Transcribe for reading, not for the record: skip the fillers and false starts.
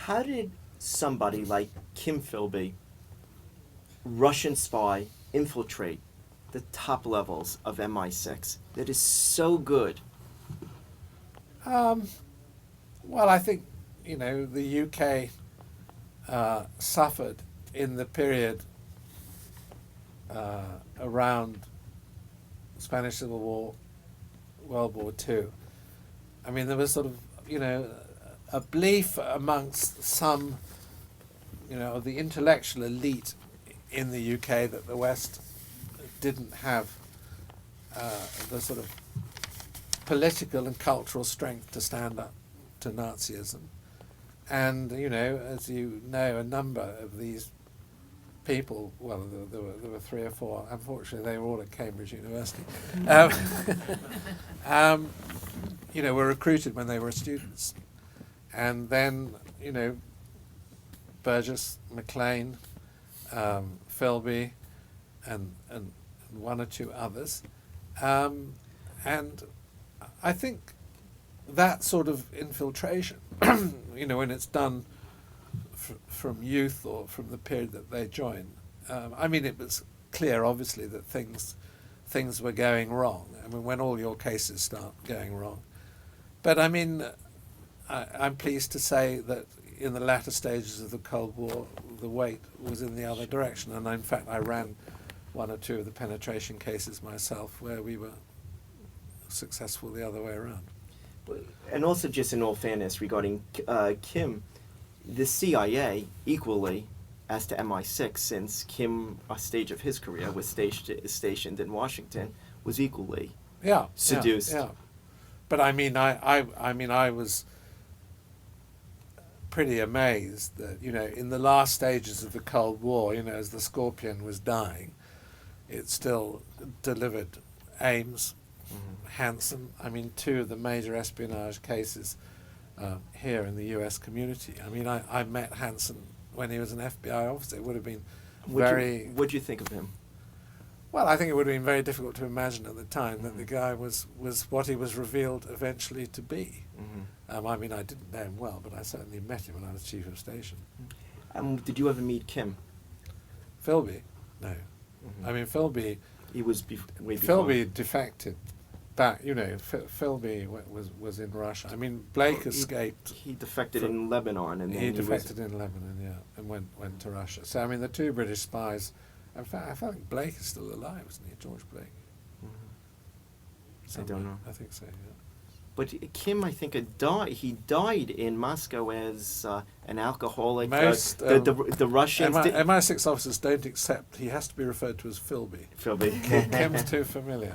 How did somebody like Kim Philby, Russian spy, infiltrate the top levels of MI6 that is so good? Well, I think, the UK suffered in the period around Spanish Civil War, World War II. I mean, there was sort of, a belief amongst some, of the intellectual elite in the UK that the West didn't have the sort of political and cultural strength to stand up to Nazism. And, as you know, a number of these people, well, there were 3 or 4, unfortunately they were all at Cambridge University, were recruited when they were students. And then, Burgess, Maclean, Philby, and 1 or 2 others. And I think that sort of infiltration, when it's done from youth or from the period that they join, it was clear, obviously, that things were going wrong. I mean, when all your cases start going wrong. But I'm pleased to say that in the latter stages of the Cold War, the weight was in the other direction. And in fact, I ran 1 or 2 of the penetration cases myself where we were successful the other way around. And also, just in all fairness, regarding Kim, the CIA, equally as to MI6, since Kim, a stage of his career, was stationed in Washington, was equally seduced. Yeah. But I was pretty amazed that, in the last stages of the Cold War, as the Scorpion was dying, it still delivered Ames, Hansen. 2 of the major espionage cases here in the U.S. community. I met Hansen when he was an FBI officer. It would have been What'd you think of him? Well, I think it would have been very difficult to imagine at the time that the guy was what he was revealed eventually to be. I didn't know him well, but I certainly met him when I was chief of station. Did you ever meet Kim? Philby? No. Philby... He was way before. Philby defected back, Philby was in Russia. Blake escaped. He defected in Lebanon. And then he defected in Lebanon, and went to Russia. So, the 2 British spies... In fact, I think Blake is still alive, isn't he? George Blake. I don't know. I think so, yeah. But Kim, I think, he died in Moscow as an alcoholic. Most the Russians... MI6 officers don't accept. He has to be referred to as Philby. Philby. Kim's too familiar.